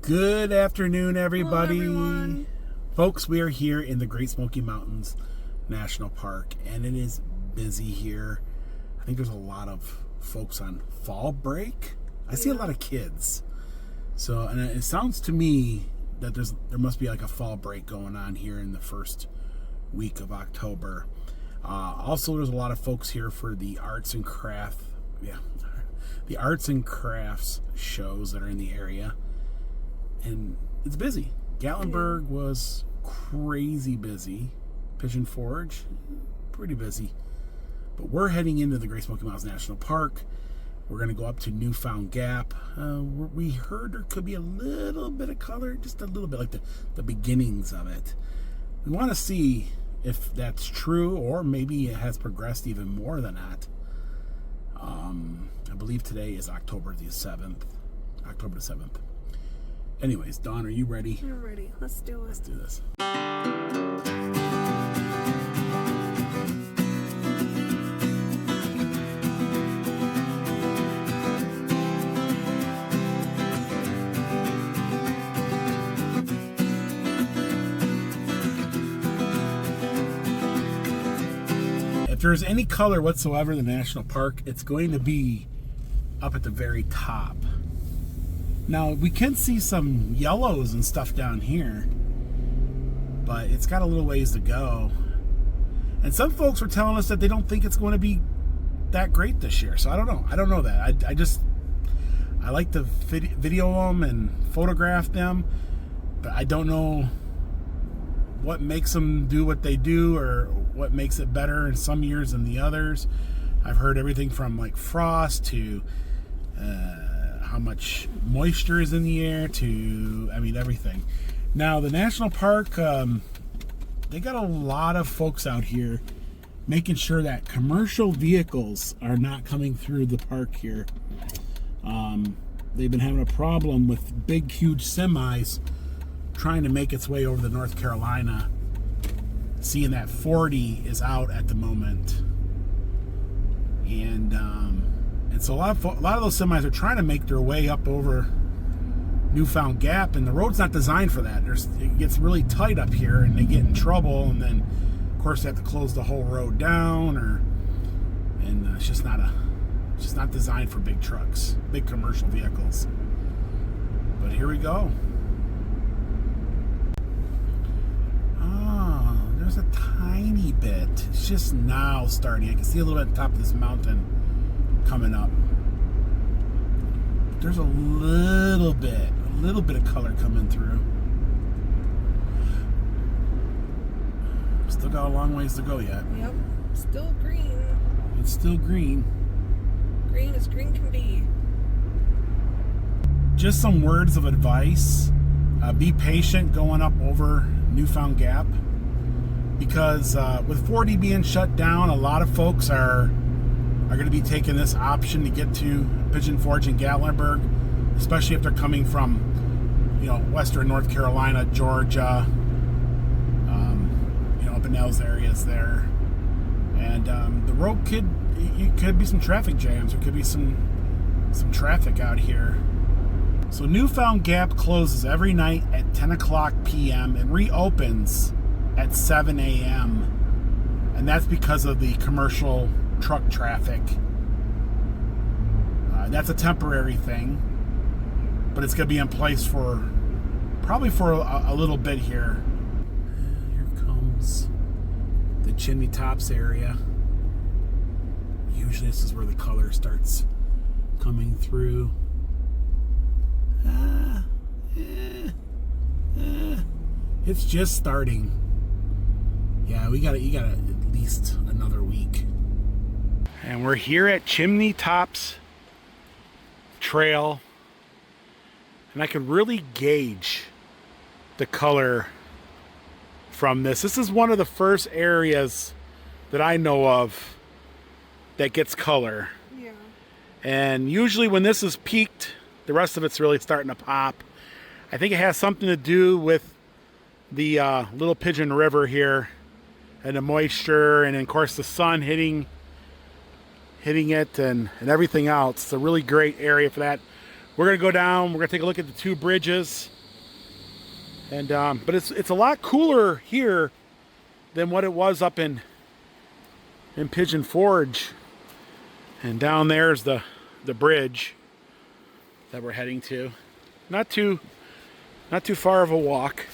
Good afternoon, everybody. Hello, everyone. Folks, we are here in the Great Smoky Mountains National Park, and it is busy here. I think there's a lot of folks on fall break. I see a lot of kids. So, and it sounds to me that there must be like a fall break going on here in the first week of October. Also, there's a lot of folks here for the arts and crafts shows that are in the area. And it's busy. Gatlinburg was crazy busy. Pigeon Forge, pretty busy. But we're heading into the Great Smoky Mountains National Park. We're going to go up to Newfound Gap. We heard there could be a little bit of color, just a little bit, like the beginnings of it. We want to see if that's true, or maybe it has progressed even more than that. I believe today is October the 7th. Anyways, Dawn, are you ready? I'm ready. Let's do it. Let's do this. If there's any color whatsoever in the national park, it's going to be up at the very top. Now, we can see some yellows and stuff down here, but it's got a little ways to go. And some folks were telling us that they don't think it's going to be that great this year. So I don't know. I don't know that. I like to video them and photograph them, but I don't know what makes them do what they do or what makes it better in some years than the others. I've heard everything from like frost to how much moisture is in the air to, everything. Now, the national park, they got a lot of folks out here making sure that commercial vehicles are not coming through the park here. They've been having a problem with big, huge semis trying to make its way over to North Carolina. Seeing that 40 is out at the moment. And so a lot of those semis are trying to make their way up over Newfound Gap, and the road's not designed for that. It gets really tight up here, and they get in trouble, and then of course they have to close the whole road down, and it's just not designed for big trucks, big commercial vehicles. But here we go. Oh, there's a tiny bit. It's just now starting. I can see a little bit at the top of this mountain coming up. But there's a little bit of color coming through. Still got a long ways to go yet. Yep. Still green. It's still green. Green as green can be. Just some words of advice. Be patient going up over Newfound Gap, because with 40 being shut down, a lot of folks are going to be taking this option to get to Pigeon Forge and Gatlinburg, especially if they're coming from, western North Carolina, Georgia, up in those areas there. And the road could be some traffic jams. There could be some traffic out here. So Newfound Gap closes every night at 10 o'clock p.m. and reopens at 7 a.m. And that's because of the commercial truck traffic. That's a temporary thing, but it's going to be in place probably for a little bit here. Here comes the chimney tops area. Usually this is where the color starts coming through. It's just starting. Yeah, you got at least another week. And we're here at Chimney Tops Trail, and I can really gauge the color from this. This is one of the first areas that I know of that gets color. Yeah. And usually when this is peaked, the rest of it's really starting to pop. I think it has something to do with the Little Pigeon River here and the moisture, and of course the sun hitting it and everything else. It's a really great area for that. We're going to go down. We're going to take a look at the two bridges And but it's a lot cooler here than what it was up in Pigeon Forge. And down there's the bridge that we're heading to. Not too far of a walk.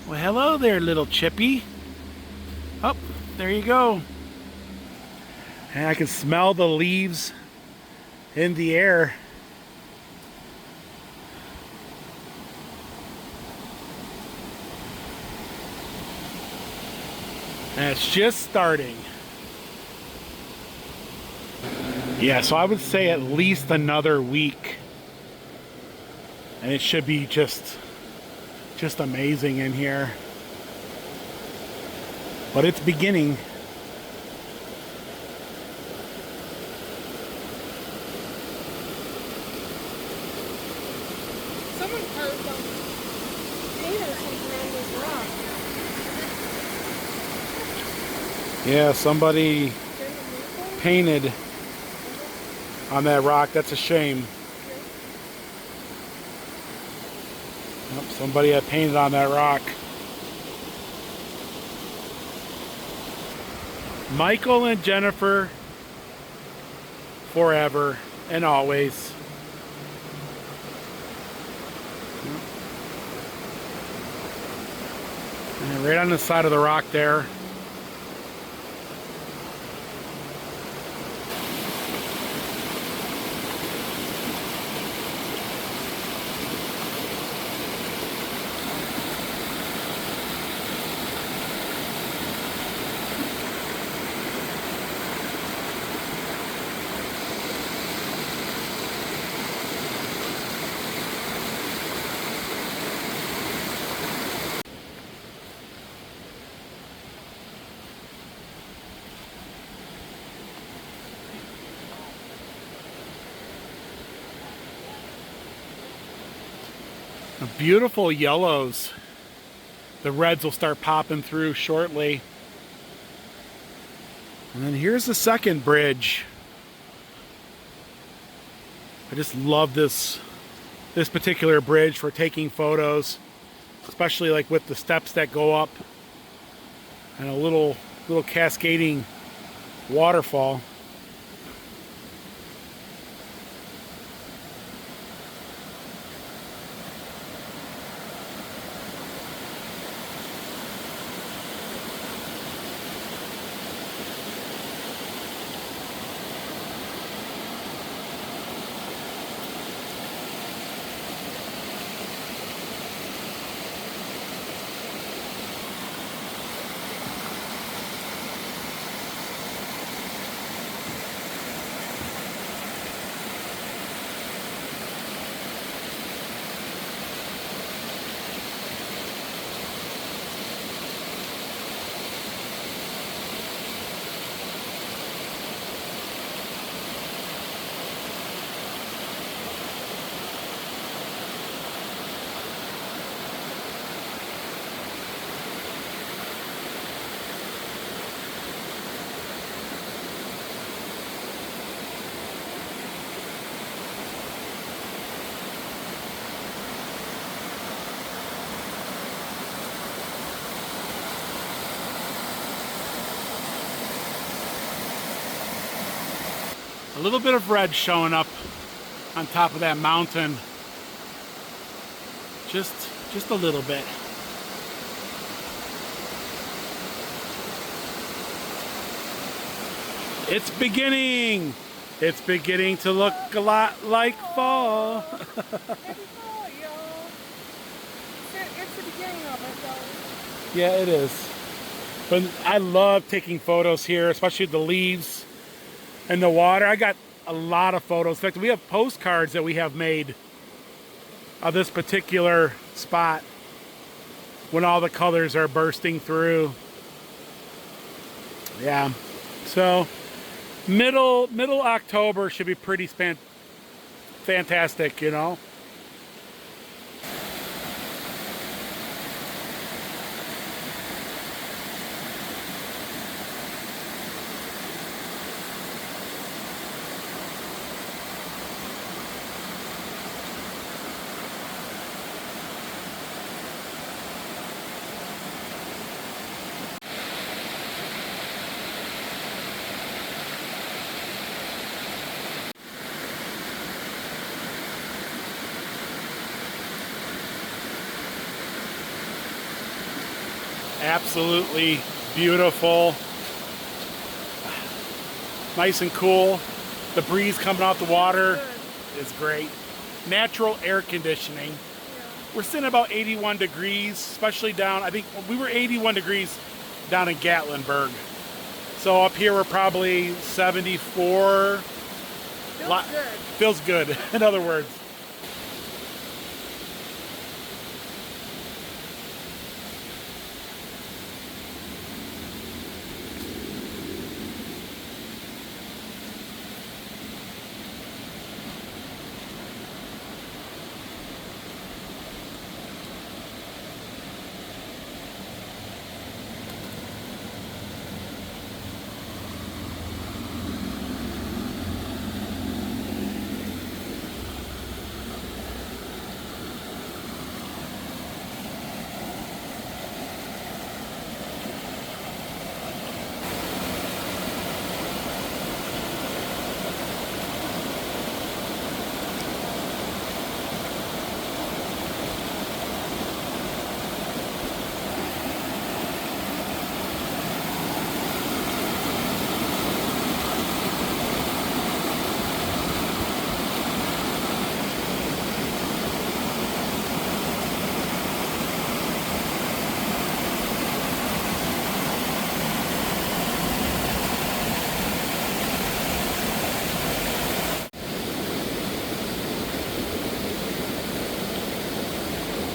Well, hello there, little chippy. Oh, there you go. And I can smell the leaves in the air. And it's just starting. Yeah, so I would say at least another week. And it should be just amazing in here. But it's beginning. Someone carved paint or something on this rock. Yeah, somebody painted on that rock. That's a shame. Yep, somebody had painted on that rock. Michael and Jennifer forever and always. And right on the side of the rock there. Beautiful yellows. The reds will start popping through shortly. And then here's the second bridge. I just love this particular bridge for taking photos, especially like with the steps that go up and a little cascading waterfall. A little bit of red showing up on top of that mountain. Just a little bit. It's beginning. It's beginning to look a lot like fall. Happy fall, y'all. It's the beginning of it, though. Yeah, it is. But I love taking photos here, especially the leaves and the water. I got a lot of photos. In fact, we have postcards that we have made of this particular spot when all the colors are bursting through. Yeah, so middle October should be pretty fantastic, you know. Absolutely beautiful. Nice and cool. The breeze coming off the water is great. Natural air conditioning. Yeah. We're sitting about 81 degrees, especially down, I think we were 81 degrees down in Gatlinburg. So up here we're probably 74. Feels good. Feels good, in other words.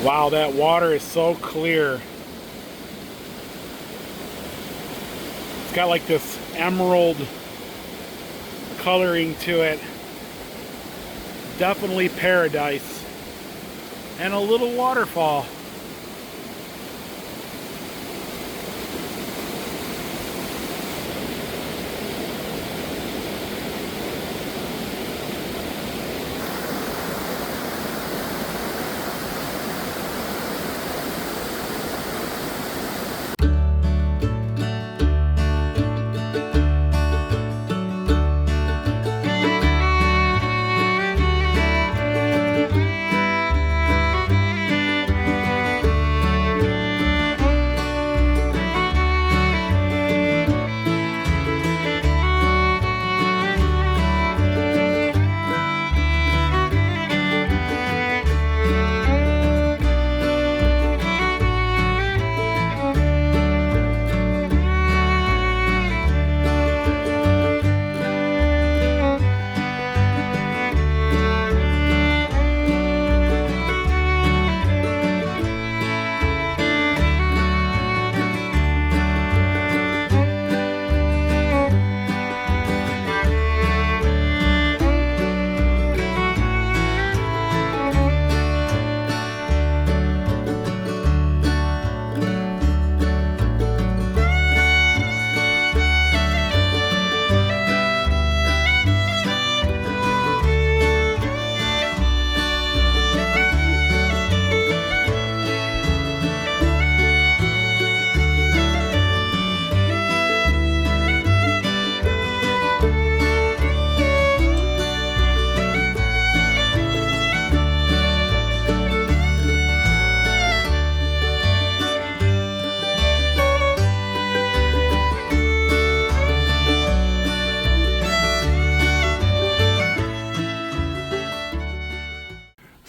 Wow, that water is so clear. It's got like this emerald coloring to it. Definitely paradise. And a little waterfall.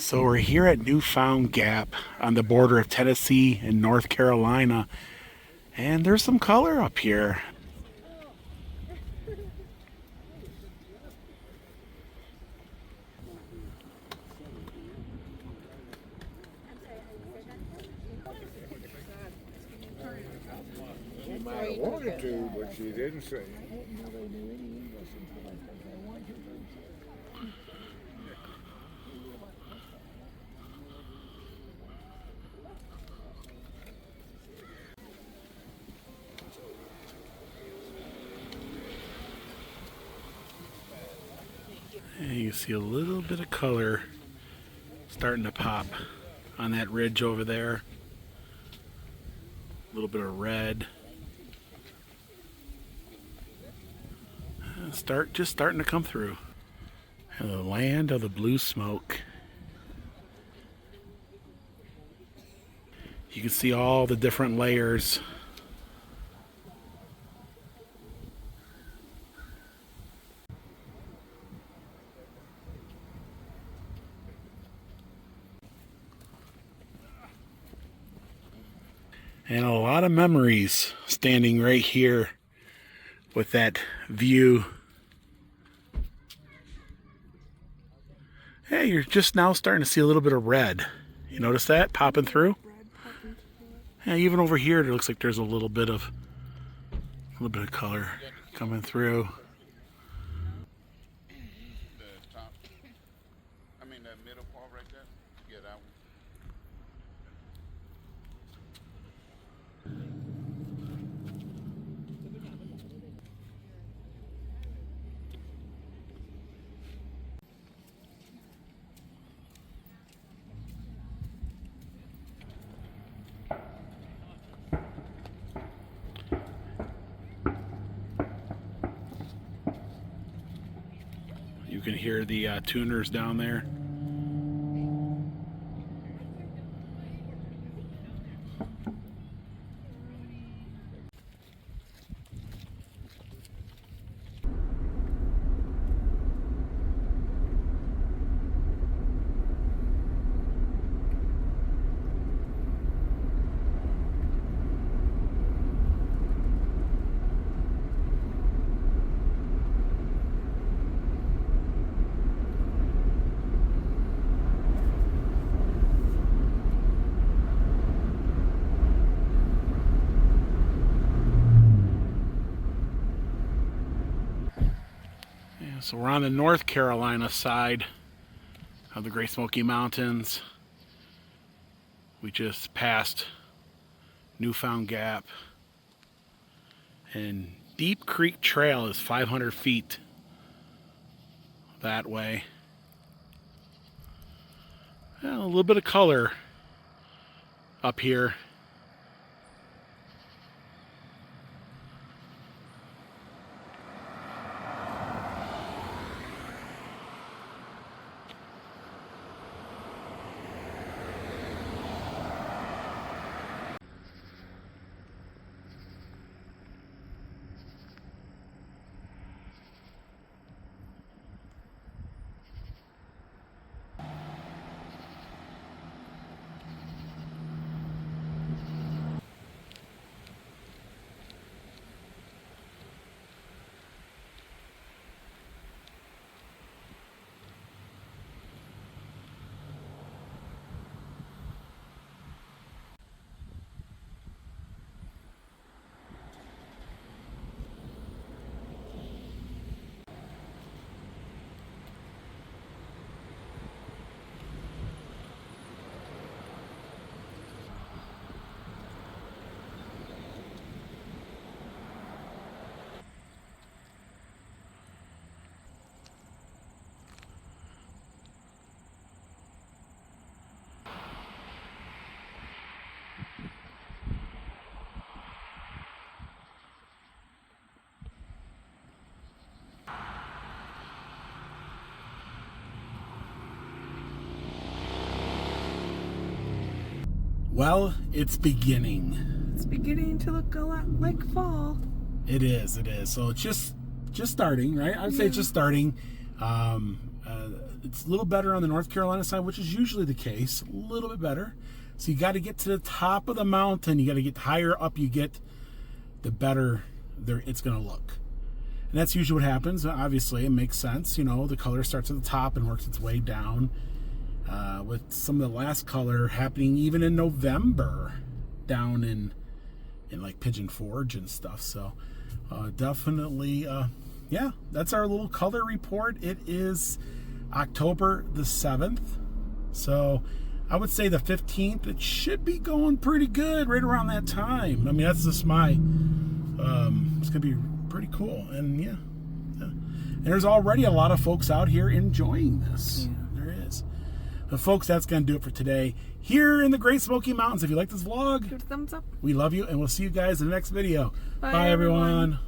So we're here at Newfound Gap on the border of Tennessee and North Carolina, and there's some color up here. She might have wanted to, but she didn't say. And you see a little bit of color starting to pop on that ridge over there. A little bit of red. Just starting to come through. And the land of the blue smoke. You can see all the different layers. And a lot of memories standing right here with that view. Hey, you're just now starting to see a little bit of red. You notice that popping through? Yeah, even over here, it looks like there's a little bit of color coming through. The top, I mean that middle part right there. Yeah, that one. You can hear the tuners down there. So we're on the North Carolina side of the Great Smoky Mountains. We just passed Newfound Gap. And Deep Creek Trail is 500 feet that way. Well, a little bit of color up here. Well, it's beginning. It's beginning to look a lot like fall. It is. So it's just starting, right? I would say it's just starting. It's a little better on the North Carolina side, which is usually the case. A little bit better. So you got to get to the top of the mountain. You got to get higher up you get, the better it's going to look. And that's usually what happens. Obviously, it makes sense. You know, the color starts at the top and works its way down. With some of the last color happening even in November down in like Pigeon Forge and stuff. So definitely, yeah, that's our little color report. It is October the 7th. So I would say the 15th, it should be going pretty good right around that time. I mean, that's just my, it's going to be pretty cool. And yeah. And there's already a lot of folks out here enjoying this. Yeah. There is. But folks, that's going to do it for today here in the Great Smoky Mountains. If you like this vlog, give it a thumbs up. We love you, and we'll see you guys in the next video. Bye everyone.